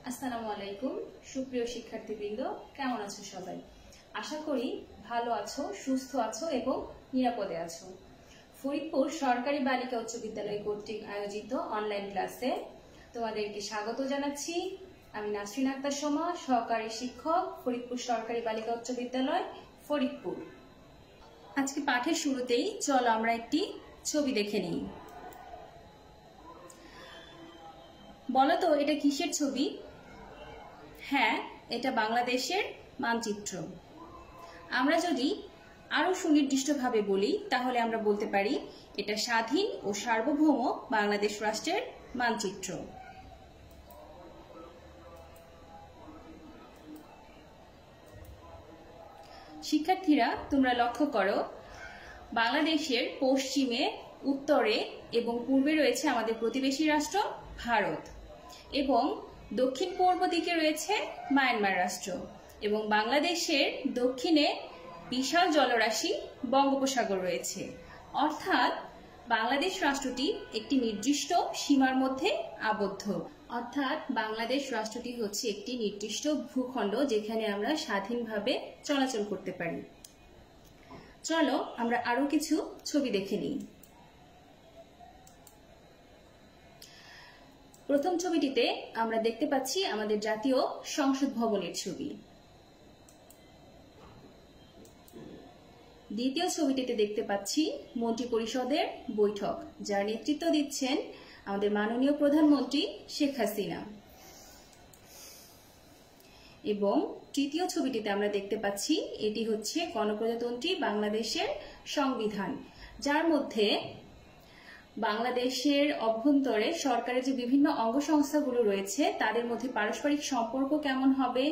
আসসালামু আলাইকুম সুপ্রিয় শিক্ষার্থীবৃন্দ, কেমন আছো সবাই? আশা করি ভালো আছো, সুস্থ আছো এবং নিরাপদে আছো। ফরিদপুর সরকারি বালিকা উচ্চ বিদ্যালয় কর্তৃক আয়োজিত অনলাইন ক্লাসে তোমাদেরকে স্বাগত জানাচ্ছি। আমি নাসরিন আক্তার সোমা, সহকারী শিক্ষক, ফরিদপুর সরকারি বালিকা উচ্চ বিদ্যালয় ফরিদপুর। আজকে পাঠের শুরুতেই চলো আমরা একটি ছবি দেখে নিই। বলো তো এটা কিসের ছবি? হ্যাঁ, এটা বাংলাদেশের মানচিত্র। আমরা যদি আরো সুনির্দিষ্টভাবে বলি তাহলে আমরা বলতে পারি এটা স্বাধীন ও সার্বভৌম বাংলাদেশ রাষ্ট্রের মানচিত্র। শিক্ষার্থীরা, তোমরা লক্ষ্য করো, বাংলাদেশের পশ্চিমে, উত্তরে এবং পূর্বে রয়েছে আমাদের প্রতিবেশী রাষ্ট্র ভারত, এবং দক্ষিণ পূর্ব দিকে রয়েছে মায়ানমার রাষ্ট্র, এবং বাংলাদেশের দক্ষিণে বিশাল জলরাশি বঙ্গোপসাগর রয়েছে। অর্থাৎ বাংলাদেশ রাষ্ট্রটি একটি নির্দিষ্ট সীমার মধ্যে আবদ্ধ। অর্থাৎ বাংলাদেশ রাষ্ট্রটি হচ্ছে একটি নির্দিষ্ট ভূখণ্ড যেখানে আমরা স্বাধীনভাবে চলাচল করতে পারি। চলো আমরা আরো কিছু ছবি দেখে নিই। প্রথম ছবিটিতে আমরা দেখতে পাচ্ছি আমাদের জাতীয় সংসদ ভবনের ছবি। দ্বিতীয় ছবিটিতে দেখতে পাচ্ছি মন্ত্রিপরিষদের বৈঠক, যার নেতৃত্ব দিচ্ছেন আমাদের মাননীয় প্রধানমন্ত্রী শেখ হাসিনা। এবং তৃতীয় ছবিটিতে আমরা দেখতে পাচ্ছি এটি হচ্ছে গণপ্রজাতন্ত্রী বাংলাদেশের সংবিধান, যার মধ্যে বাংলাদেশের অভ্যন্তরে সরকারের যে বিভিন্ন অঙ্গ সংস্থাগুলো রয়েছে তাদের মধ্যে পারস্পরিক সম্পর্ক কেমন হবে,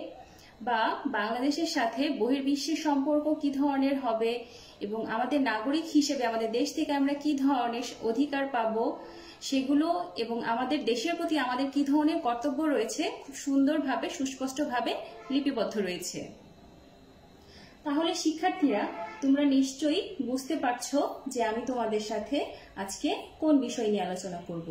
বা বাংলাদেশের সাথে বহির্বিশ্বের সম্পর্ক কি ধরনের হবে, এবং আমাদের নাগরিক হিসেবে আমাদের দেশ থেকে আমরা কি ধরনের অধিকার পাবো সেগুলো, এবং আমাদের দেশের প্রতি আমাদের কি ধরনের কর্তব্য রয়েছে খুব সুন্দরভাবে সুস্পষ্টভাবে লিপিবদ্ধ রয়েছে। তাহলে শিক্ষার্থীরা, তোমরা নিশ্চয়ই বুঝতে পারছো যে আমি তোমাদের সাথে আজকে কোন বিষয় নিয়ে আলোচনা করব।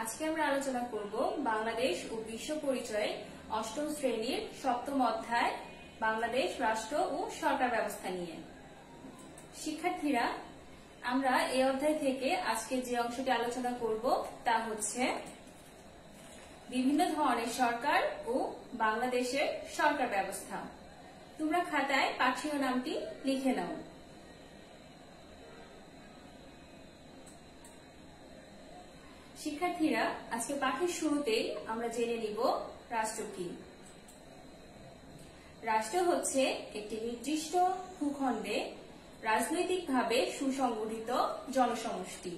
আজকে আমরা আলোচনা করব বাংলাদেশ ও বিশ্ব পরিচয়ের অষ্টম শ্রেণীর সপ্তম অধ্যায় বাংলাদেশ রাষ্ট্র ও সরকার ব্যবস্থা নিয়ে। শিক্ষার্থীরা, আমরা এই অধ্যায় থেকে আজকে যে অংশটি আলোচনা করব তা হচ্ছে বিভিন্ন ধরনের সরকার ও বাংলাদেশের সরকার ব্যবস্থা। তোমরা খাতায় পাঠ শিরোনামটি লিখে নাও। শিক্ষার্থীরা, আজকে পাঠের শুরুতেই আমরা জেনে নিব রাষ্ট্র কি। রাষ্ট্র হচ্ছে একটি নির্দিষ্ট ভূখণ্ডে রাজনৈতিকভাবে সুসংগঠিত জনসমষ্টি।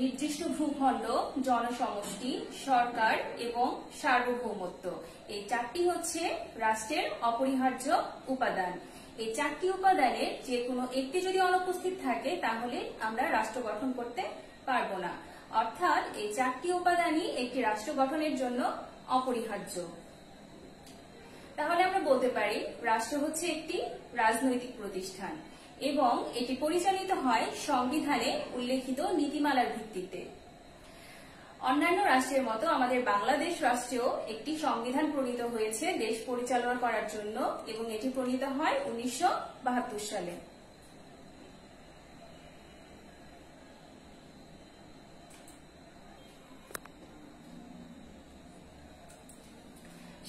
নির্দিষ্ট ভূখণ্ড, জনসমষ্টি, সরকার এবং সার্বভৌমত্ব, এই চারটি হচ্ছে রাষ্ট্রের অপরিহার্য উপাদান। এই চারটি উপাদানের যে কোনো একটি যদি অনুপস্থিত থাকে তাহলে আমরা রাষ্ট্র গঠন করতে পারবো না। অর্থাৎ এই চারটি উপাদানই একটি রাষ্ট্র গঠনের জন্য অপরিহার্য। তাহলে আমরা বলতে পারি রাষ্ট্র হচ্ছে একটি রাজনৈতিক প্রতিষ্ঠান এবং এটি পরিচালিত হয় সংবিধানে উল্লেখিত নীতিমালার ভিত্তিতে। অন্যান্য রাষ্ট্রের মতো আমাদের বাংলাদেশ রাষ্ট্রেও একটি সংবিধান প্রণীত হয়েছে দেশ পরিচালনা করার জন্য, এবং এটি প্রণীত হয় 1972 সালে।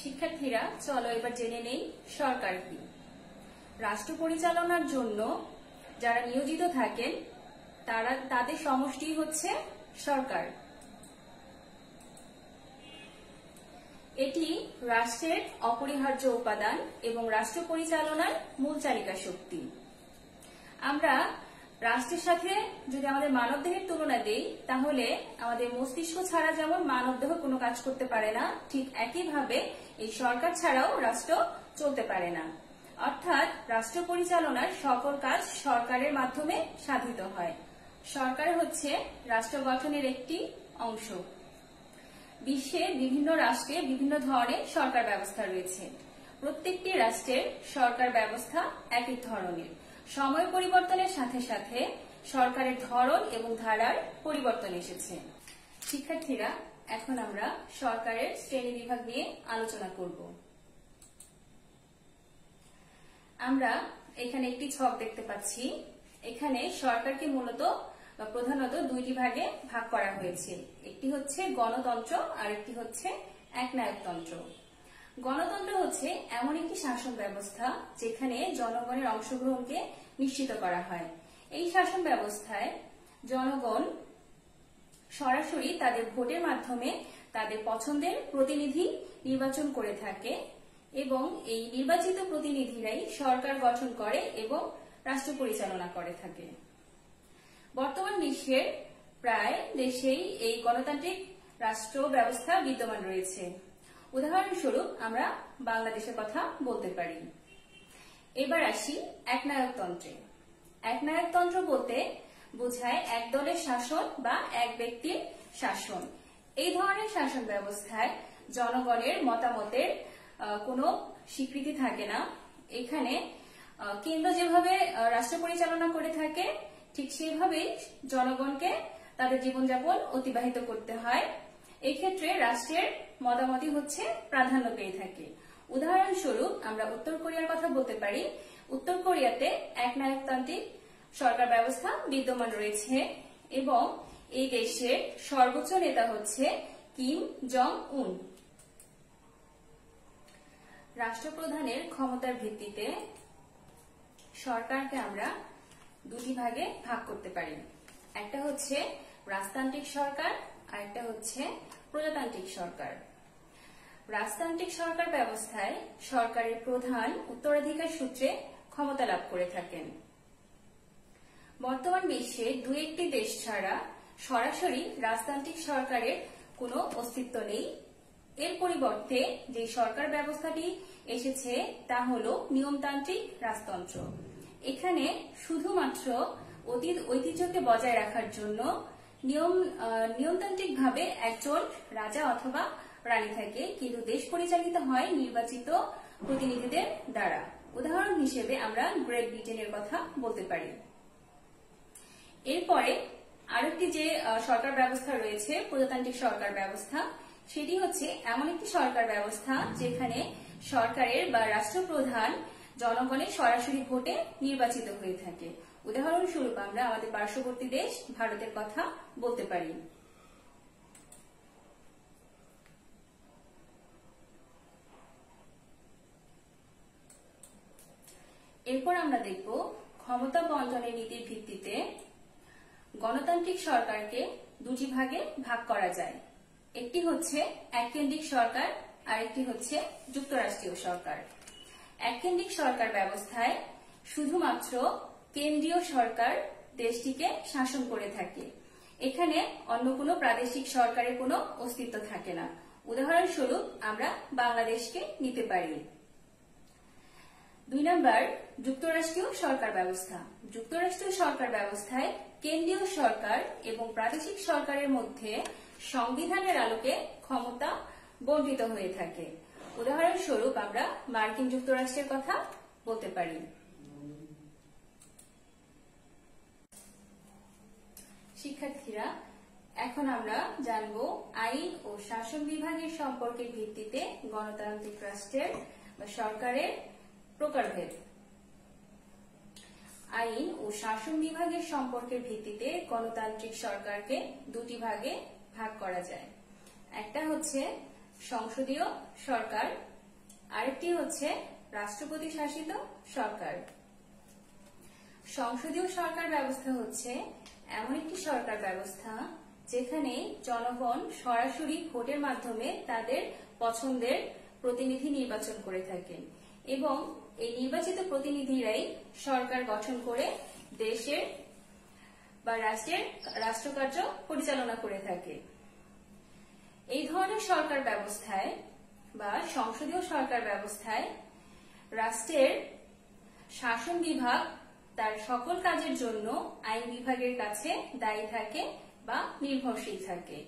শিক্ষার্থীরা, চলো এবার জেনে নেই সরকার কি। রাষ্ট্র পরিচালনার জন্য যারা নিয়োজিত থাকেন তাদের সমষ্টি হচ্ছে সরকার। এটি রাষ্ট্রের অপরিহার্য উপাদান এবং রাষ্ট্র পরিচালনার মূল চালিকা শক্তি। আমরা রাষ্ট্রের সাথে যদি আমাদের মানবদেহের তুলনা দেই তাহলে আমাদের মস্তিষ্ক ছাড়া যেমন মানবদেহ কোনো কাজ করতে পারে না, ঠিক একইভাবে এই সরকার ছাড়াও রাষ্ট্র চলতে পারে না। অর্থাৎ রাষ্ট্র পরিচালনার সকল কাজ সরকারের মাধ্যমে সাধিত হয়। সরকার হচ্ছে রাষ্ট্র গঠনের একটি অংশ। বিশ্বের বিভিন্ন রাষ্ট্রে বিভিন্ন ধরনের সরকার ব্যবস্থা রয়েছে। প্রত্যেকটি রাষ্ট্রের সরকার ব্যবস্থা একই ধরনের। সময় পরিবর্তনের সাথে সাথে সরকারের ধরন এবং ধারার পরিবর্তন এসেছে। শিক্ষার্থীরা, এখন আমরা সরকারের শ্রেণী বিভাগ নিয়ে আলোচনা করব। আমরা এখানে একটি ছক দেখতে পাচ্ছি। এখানে সরকারকে মূলত প্রধানত দুইটি ভাগে ভাগ করা হয়েছে। একটি হচ্ছে গণতন্ত্র আর একটি হচ্ছে একনায়কতন্ত্র। গণতন্ত্র হচ্ছে এমন একটি শাসন ব্যবস্থা যেখানে জনগণের অংশগ্রহণকে নিশ্চিত করা হয়। এই শাসন ব্যবস্থায় জনগণ সরাসরি তাদের ভোটের মাধ্যমে তাদের পছন্দের প্রতিনিধি নির্বাচন করে থাকে এবং এই নির্বাচিত প্রতিনিধিরাই সরকার গঠন করে এবং রাষ্ট্র পরিচালনা করে থাকে। বর্তমান বিশ্বের প্রায় দেশেই এই গণতান্ত্রিক রাষ্ট্র ব্যবস্থা বিদ্যমান রয়েছে। উদাহরণস্বরূপ আমরা বাংলাদেশের কথা বলতে পারি। এবার আসি একনায়কতন্ত্রে। একনায়কতন্ত্র বলতে বোঝায় এক দলের শাসন বা এক ব্যক্তির শাসন। এই ধরনের শাসন ব্যবস্থায় জনগণের মতামতের কোনো স্বীকৃতি থাকে না। এখানে কেন্দ্র যেভাবে রাষ্ট্র পরিচালনা করে থাকে ঠিক সেভাবেই জনগণকে তাদের জীবনযাপন অতিবাহিত করতে হয়। এই ক্ষেত্রে রাষ্ট্রের মতামতই হচ্ছে প্রাধান্য পেয়ে থাকে। উদাহরণস্বরূপ আমরা উত্তর কোরিয়ার কথা বলতে পারি। উত্তর কোরিয়াতে একনায়কতান্ত্রিক সরকার ব্যবস্থা বিদ্যমান রয়েছে এবং এই দেশের সর্বোচ্চ নেতা হচ্ছে কিম জং উন। রাষ্ট্রপ্রধানের ক্ষমতার ভিত্তিতে সরকারকে আমরা দুটি ভাগে ভাগ করতে পারি। একটা হচ্ছে রাজতান্ত্রিক সরকার আর একটা হচ্ছে প্রজাতান্ত্রিক সরকার। রাজতান্ত্রিক সরকার ব্যবস্থায় সরকারের প্রধান উত্তরাধিকার সূত্রে ক্ষমতা লাভ করে থাকেন। বর্তমান বিশ্বে দু একটি দেশ ছাড়া সরাসরি রাজতান্ত্রিক সরকারের কোনো অস্তিত্ব নেই। এর পরিবর্তে যে সরকার ব্যবস্থাটি এসেছে তা হলো নিয়মতান্ত্রিক রাজতন্ত্র। এখানে শুধুমাত্র অতীত ঐতিহ্যকে বজায় রাখার জন্য নিয়মতান্ত্রিক ভাবে একজন রাজা অথবা রানী থাকে, কিন্তু দেশ পরিচালিত হয় নির্বাচিত প্রতিনিধিদের দ্বারা। উদাহরণ হিসেবে আমরা গ্রেট ব্রিটেনের কথা বলতে পারি। এরপরে আরেকটি যে সরকার ব্যবস্থা রয়েছে প্রজাতান্ত্রিক সরকার ব্যবস্থা, সেটি হচ্ছে এমন একটি সরকার ব্যবস্থা যেখানে সরকারের বা রাষ্ট্রপ্রধান জনগণের সরাসরি ভোটে নির্বাচিত হয়ে থাকে। উদাহরণস্বরূপ আমরা আমাদের পার্শ্ববর্তী দেশ ভারতের কথা বলতে পারি। এরপর আমরা দেখব ক্ষমতা বন্টনের নীতির ভিত্তিতে গণতান্ত্রিক সরকারকে দুটি ভাগে ভাগ করা যায়। একটি হচ্ছে এককেন্দ্রিক সরকার আর একটি হচ্ছে যুক্তরাষ্ট্রীয় সরকার। এককেন্দ্রিক সরকার ব্যবস্থায় শুধুমাত্র কেন্দ্রীয় সরকার দেশটিকে শাসন করে থাকে। এখানে অন্য কোনো প্রাদেশিক সরকারের কোনো অস্তিত্ব থাকে না। উদাহরণস্বরূপ আমরা বাংলাদেশকে নিতে পারি। 2 নম্বর যুক্তরাষ্ট্রীয় সরকার ব্যবস্থা। যুক্তরাষ্ট্রীয় সরকার ব্যবস্থায় কেন্দ্রীয় সরকার এবং প্রাদেশিক সরকারের মধ্যে সংবিধানের আলোকে ক্ষমতা বন্টিত হয়ে থাকে। উদাহরণস্বরূপ আমরা মার্কিন যুক্তরাষ্ট্রের কথা বলতে পারি। শিক্ষার্থীরা, এখন আমরা জানব আইন ও শাসন বিভাগের সম্পর্কের ভিত্তিতে গণতান্ত্রিক রাষ্ট্রের বা সরকারের প্রকারভেদ। আইন ও শাসন বিভাগের সম্পর্কের ভিত্তিতে গণতান্ত্রিক সরকারকে দুটি ভাগে ভাগ করা যায়। একটা হচ্ছে সংসদীয় সরকার, আরেকটি হচ্ছে রাষ্ট্রপতি শাসিত সরকার। সংসদীয় সরকার ব্যবস্থা হচ্ছে এমন একটি সরকার ব্যবস্থা যেখানে জনগণ সরাসরি ভোটের মাধ্যমে তাদের পছন্দের প্রতিনিধি নির্বাচন করে থাকেন এবং এই নির্বাচিত প্রতিনিধিরাই সরকার গঠন করে দেশের বা রাষ্ট্রের রাষ্ট্রকার্য পরিচালনা করে থাকে। এই ধরনের সরকার ব্যবস্থায় বা সংসদীয় সরকার ব্যবস্থায় রাষ্ট্রের শাসন বিভাগ তার সকল কাজের জন্য আইন বিভাগের কাছে দায়ী থাকে বা নির্ভরশীল থাকে।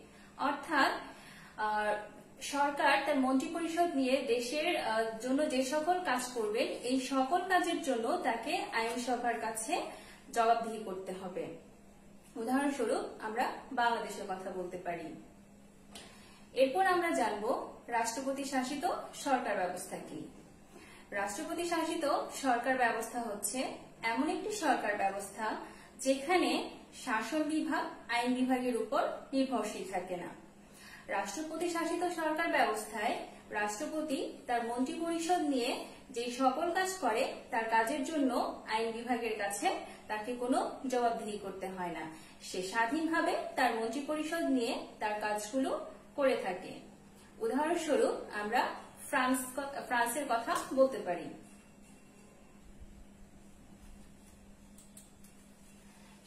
অর্থাৎ সরকার তার মন্ত্রিপরিষদ নিয়ে দেশের জন্য যে সকল কাজ করবেন এই সকল কাজের জন্য তাকে আইনসভার কাছে জবাবদিহি করতে হবে। উদাহরণস্বরূপ আমরা বাংলাদেশের কথা বলতে পারি। এরপর আমরা জানব রাষ্ট্রপতি শাসিত সরকার ব্যবস্থা কি। রাষ্ট্রপতি শাসিত সরকার ব্যবস্থা হচ্ছে এমন একটি সরকার ব্যবস্থা যেখানে শাসন বিভাগ আইন বিভাগের উপর নির্ভরশীল থাকে না। রাষ্ট্রপতি শাসিত সরকার ব্যবস্থায় রাষ্ট্রপতি তার মন্ত্রিপরিষদ নিয়ে যে সকল কাজ করে তার কাজের জন্য আইন বিভাগের কাছে তাকে কোনো জবাবদিহি করতে হয় না। সে স্বাধীনভাবে তার মন্ত্রিপরিষদ নিয়ে তার কাজগুলো করে থাকে। উদাহরণস্বরূপ আমরা ফ্রান্সের কথা বলতে পারি।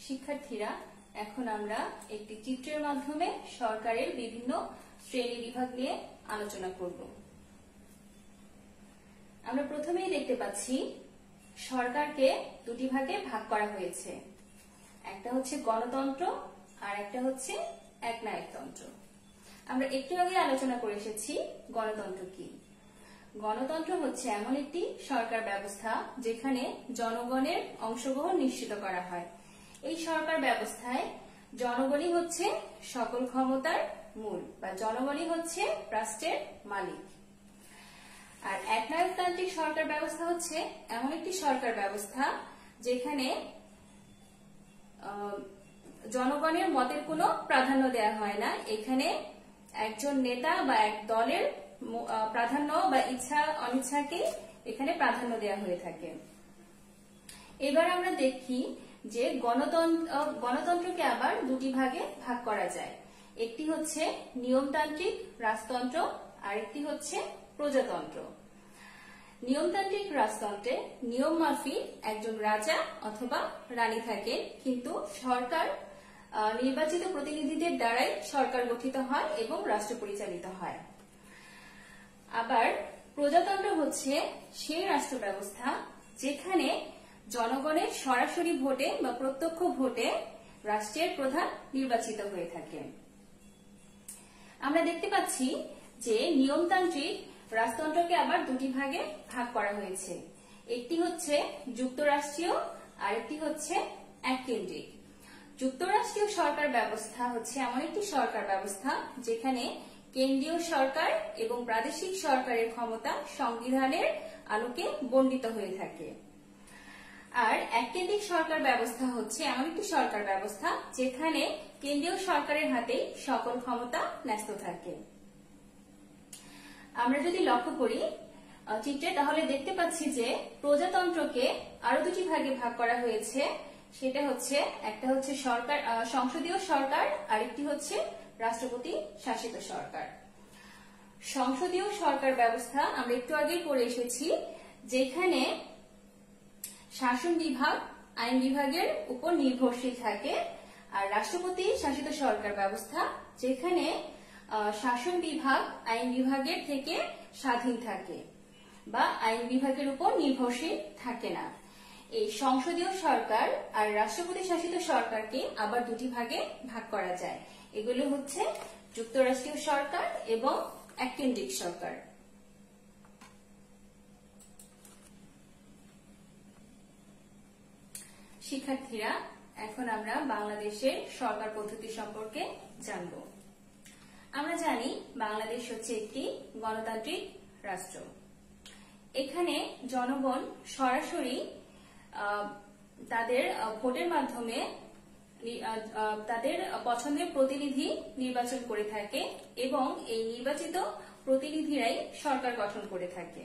শিক্ষার্থীরা, এখন আমরা একটি চিত্রের মাধ্যমে সরকারের বিভিন্ন শ্রেণী বিভাগ নিয়ে আলোচনা করব। আমরা প্রথমেই দেখতে পাচ্ছি সরকারকে দুটি ভাগে ভাগ করা হয়েছে। একটা হচ্ছে গণতন্ত্র আর একটা হচ্ছে একনায়কতন্ত্র। আমরা একটু আগে আলোচনা করে এসেছি গণতন্ত্র কি। গণতন্ত্র হচ্ছে এমন একটি সরকার ব্যবস্থা যেখানে জনগণের অংশগ্রহণ নিশ্চিত করা হয়। এই সরকার ব্যবস্থায় জনগণই হচ্ছে সকল ক্ষমতার মূল বা জনগণই হচ্ছে রাষ্ট্রের মালিক। আর একনায়কতান্ত্রিক সরকার ব্যবস্থা হচ্ছে এমন একটি সরকার ব্যবস্থা যেখানে জনগণের মতের কোনো প্রাধান্য দেওয়া হয় না। এখানে একজন নেতা বা এক দলের প্রাধান্য বা ইচ্ছা অনিচ্ছাকে এখানে প্রাধান্য দেওয়া হয়ে থাকে। এবার আমরা দেখি যে গণতন্ত্রকে আবার দুটি ভাগে ভাগ করা যায়। একটি হচ্ছে নিয়মতান্ত্রিক রাজতন্ত্র আর একটি হচ্ছে প্রজাতন্ত্র। নিয়মতান্ত্রিক রাজতন্ত্রে নিয়ম মাফিক একজন রাজা অথবা রানী থাকে, কিন্তু সরকার নির্বাচিত প্রতিনিধিদের দ্বারাই সরকার গঠিত হয় এবং রাষ্ট্র পরিচালিত হয়। আবার প্রজাতন্ত্র হচ্ছে সেই রাষ্ট্র ব্যবস্থা যেখানে জনগণের সরাসরি ভোটে বা প্রত্যক্ষ ভোটে রাষ্ট্রের প্রধান নির্বাচিত হয়ে থাকে। আমরা দেখতে পাচ্ছি যে নিয়মতান্ত্রিক রাজতন্ত্রকে আবার দুটি ভাগে ভাগ করা হয়েছে। একটি হচ্ছে যুক্তরাষ্ট্রীয় আর একটি হচ্ছে এককেন্দ্রিক। যুক্তরাষ্ট্রীয় সরকার ব্যবস্থা হচ্ছে এমন একটি সরকার ব্যবস্থা যেখানে কেন্দ্রীয় সরকার এবং প্রাদেশিক সরকারের ক্ষমতা সংবিধানের আলোকে বণ্টিত হয়ে থাকে। আর এককেন্দ্রিক সরকার ব্যবস্থা হচ্ছে এমন একটি সরকার ব্যবস্থা যেখানে কেন্দ্রীয় সরকারের হাতেই সকল ক্ষমতা ন্যস্ত থাকে। আমরা যদি লক্ষ্য করি চিত্রে, তাহলে দেখতে পাচ্ছি যে প্রজাতন্ত্রকে আরো দুটি ভাগে ভাগ করা হয়েছে। সেটা হচ্ছে একটা হচ্ছে সরকার সংসদীয় সরকার, আরেকটি হচ্ছে রাষ্ট্রপতি শাসিত সরকার। সংসদীয় সরকার ব্যবস্থা আমরা একটু আগেই পড়ে এসেছি, যেখানে শাসন বিভাগ আইন বিভাগের উপর নির্ভরশীল থাকে। আর রাষ্ট্রপতি শাসিত সরকার ব্যবস্থা যেখানে শাসন বিভাগ আইন বিভাগের থেকে স্বাধীন থাকে বা আইন বিভাগের উপর নির্ভরশীল থাকে না। এই সংসদীয় সরকার আর রাষ্ট্রপতি শাসিত সরকারকে আবার দুটি ভাগে ভাগ করা যায়। এগুলো হচ্ছে যুক্তরাষ্ট্রীয় সরকার এবং এককেন্দ্রিক সরকার। শিক্ষার্থীরা, এখন আমরা বাংলাদেশের সরকার পদ্ধতি সম্পর্কে জানব। আমরা জানি বাংলাদেশ হচ্ছে একটি গণতান্ত্রিক রাষ্ট্র। এখানে জনগণ সরাসরি তাদের ভোটের মাধ্যমে তাদের পছন্দের প্রতিনিধি নির্বাচন করে থাকে এবং এই নির্বাচিত প্রতিনিধিরাই সরকার গঠন করে থাকে।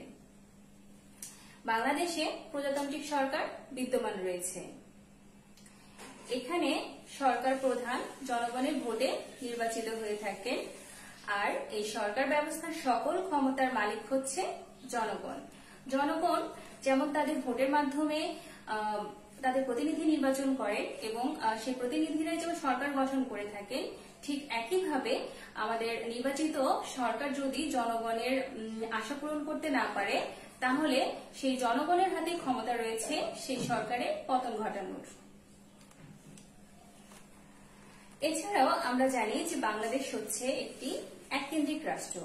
বাংলাদেশে প্রজাতান্ত্রিক সরকার বিদ্যমান রয়েছে। এখানে সরকার প্রধান জনগণের ভোটে নির্বাচিত হয়ে থাকে। আর এই সরকার ব্যবস্থার সকল ক্ষমতার মালিক হচ্ছে জনগণ। জনগণ যেমন তাদের ভোটের মাধ্যমে তাদের প্রতিনিধি নির্বাচন করে এবং সেই প্রতিনিধিরাই যেমন সরকার গঠন করে থাকে, ঠিক একইভাবে আমাদের নির্বাচিত সরকার যদি জনগণের আশা পূরণ করতে না পারে, তাহলে সেই জনগণের হাতে ক্ষমতা রয়েছে সেই সরকারের পতন ঘটানোর। এছাড়াও আমরা জানি যে বাংলাদেশ হচ্ছে একটি এককেন্দ্রিক রাষ্ট্র।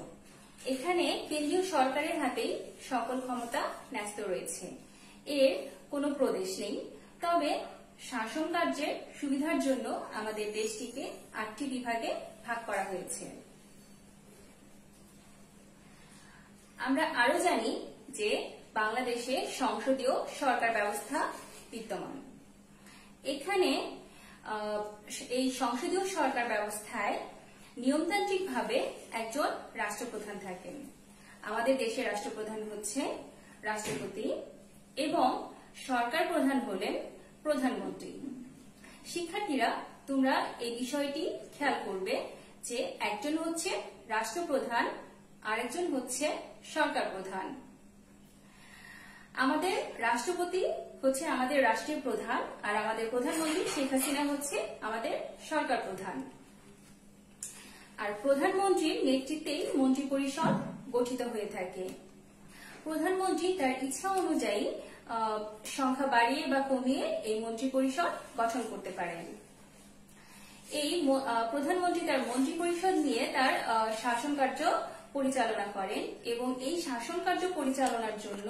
এখানে কেন্দ্রীয় সরকারের হাতেই সকল ক্ষমতা ন্যস্ত রয়েছে। এর কোনো প্রদেশ নেই, তবে শাসন কার্যের সুবিধার জন্য আমাদের দেশটিকে 8টি বিভাগে ভাগ করা হয়েছে। আমরা আরো জানি যে বাংলাদেশে সংসদীয় সরকার ব্যবস্থা বিদ্যমান। এখানে এই সংসদীয় সরকার ব্যবস্থায় নিয়মতান্ত্রিকভাবে একজন রাষ্ট্রপ্রধান থাকেন। আমাদের দেশের রাষ্ট্রপ্রধান হচ্ছে রাষ্ট্রপতি এবং সরকার প্রধান হলেন প্রধানমন্ত্রী। শিক্ষার্থীরা, তোমরা এই বিষয়টি খেয়াল করবে যে একজন হচ্ছে রাষ্ট্রপ্রধান, আরেকজন হচ্ছে সরকার প্রধান। আমাদের রাষ্ট্রপতি হচ্ছে আমাদের রাষ্ট্রীয় প্রধান, আর আমাদের প্রধানমন্ত্রী শেখ হাসিনা হচ্ছে আমাদের সরকার প্রধান। আর প্রধানমন্ত্রীর নেতৃত্বেই মন্ত্রিপরিষদ গঠিত হয়ে থাকে। প্রধানমন্ত্রী তার ইচ্ছা অনুযায়ী সংখ্যা বাড়িয়ে বা কমিয়ে এই মন্ত্রিপরিষদ গঠন করতে পারেন। এই প্রধানমন্ত্রী তার মন্ত্রিপরিষদ নিয়ে তার শাসন কার্য পরিচালনা করেন এবং এই শাসন কার্য পরিচালনার জন্য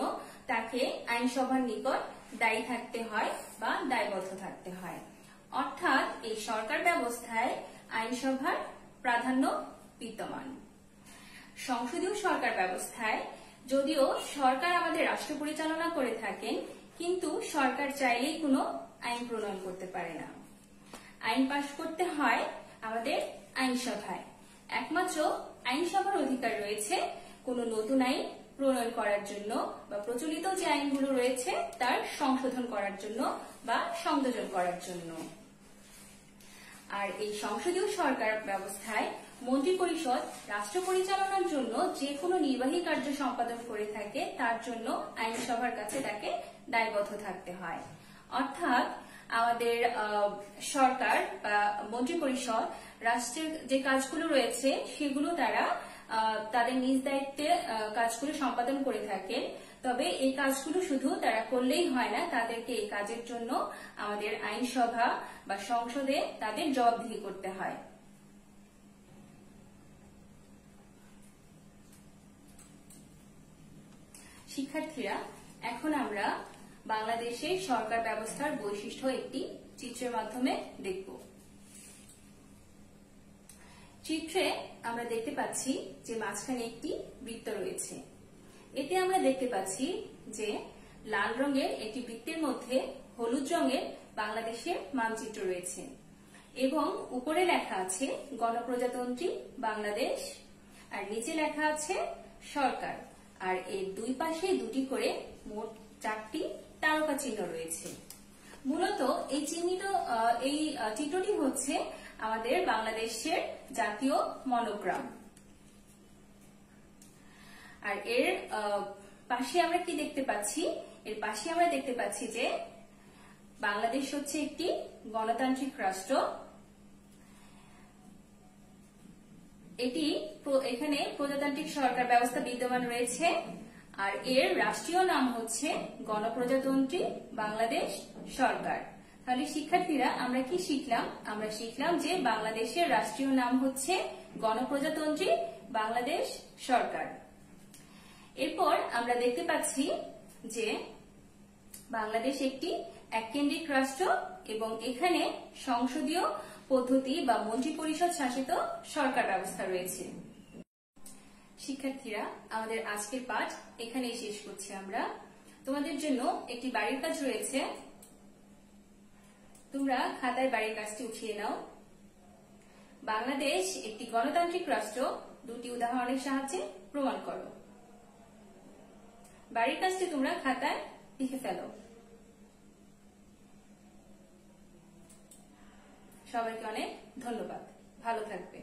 তাকে আইনসভার নিকট দায়ী থাকতে হয় বা দায়বদ্ধ থাকতে হয়। অর্থাৎ এই সরকার ব্যবস্থায় আইনসভার প্রাধান্য বিদ্যমান। সংসদীয় সরকার ব্যবস্থায় যদিও সরকার আমাদের রাষ্ট্র পরিচালনা করে থাকেন, কিন্তু সরকার চাইলেই কোনো আইন প্রণয়ন করতে পারে না। আইন পাশ করতে হয় আমাদের আইনসভায়। একমাত্র আইনসভার অধিকার রয়েছে কোনো নতুন আইন প্রণয়ন করার জন্য বা প্রচলিত যে আইনগুলো রয়েছে তার সংশোধন করার জন্য বা সংযোজন করার জন্য। আর এই সংসদীয় সরকার ব্যবস্থায় মন্ত্রিপরিষদ রাষ্ট্র পরিচালনার জন্য যে কোনো নির্বাহী কার্য সম্পাদন করে থাকে, তার জন্য আইনসভার কাছে তাকে দায়বদ্ধ থাকতে হয়। অর্থাৎ আমাদের সরকার বা মন্ত্রিপরিষদ রাষ্ট্রের যে কাজগুলো রয়েছে সেগুলো তারা তাদের নিজ দায়িত্বে কাজগুলো সম্পাদন করে থাকে। তবে এই কাজগুলো শুধু তারা করলেই হয় না, তাদেরকে এই কাজের জন্য আমাদের আইনসভা বা সংসদে তাদের জবাবদিহি করতে হয়। শিক্ষার্থীরা, এখন আমরা বাংলাদেশের সরকার ব্যবস্থার বৈশিষ্ট্য একটি চিত্রের মাধ্যমে দেখব। চিত্রে আমরা দেখতে পাচ্ছি যে মাঝখানে একটি বৃত্ত রয়েছে। এতে আমরা দেখতে পাচ্ছি যে লাল রঙের একটি বৃত্তের মধ্যে হলুদ রঙের বাংলাদেশের মানচিত্র রয়েছে এবং উপরে লেখা আছে গণপ্রজাতন্ত্রী বাংলাদেশ, আর নিচে লেখা আছে সরকার। আর এর দুই পাশে দুটি করে মোট 4টি তারকা চিহ্ন রয়েছে। মূলত এই চিত্রটি হচ্ছে আমাদের বাংলাদেশের জাতীয় মনোগ্রাম। আর এর পাশে আমরা কি দেখতে পাচ্ছি? এর পাশে আমরা দেখতে পাচ্ছি যে বাংলাদেশ হচ্ছে একটি গণতান্ত্রিক রাষ্ট্র। এখানে প্রজাতান্ত্রিক সরকার ব্যবস্থা বিদ্যমান রয়েছে, আর এর রাষ্ট্রীয় নাম হচ্ছে গণপ্রজাতন্ত্রী বাংলাদেশ সরকার। তাহলে শিক্ষার্থীরা, আমরা কি শিখলাম? আমরা শিখলাম যে বাংলাদেশের রাষ্ট্রীয় নাম হচ্ছে গণপ্রজাতন্ত্রী বাংলাদেশ সরকার। এরপর আমরা দেখতে পাচ্ছি যে বাংলাদেশ একটি এককেন্দ্রিক রাষ্ট্র এবং এখানে সংসদীয় পদ্ধতি বা মন্ত্রিপরিষদ শাসিত সরকার ব্যবস্থা রয়েছে। শিক্ষার্থীরা, আমাদের আজকের পাঠ এখানেই শেষ করছি। আমরা তোমাদের জন্য একটি বাড়ির কাজ রয়েছে, তোমরা খাতায় বাড়ির কাজটি উঠিয়ে নাও। বাংলাদেশ একটি গণতান্ত্রিক রাষ্ট্র, দুটি উদাহরণের সাহায্যে প্রমাণ করো। বাড়ির কাজটি তোমরা খাতায় লিখে ফেলো। সবাইকে অনেক ধন্যবাদ। ভালো থাকবে।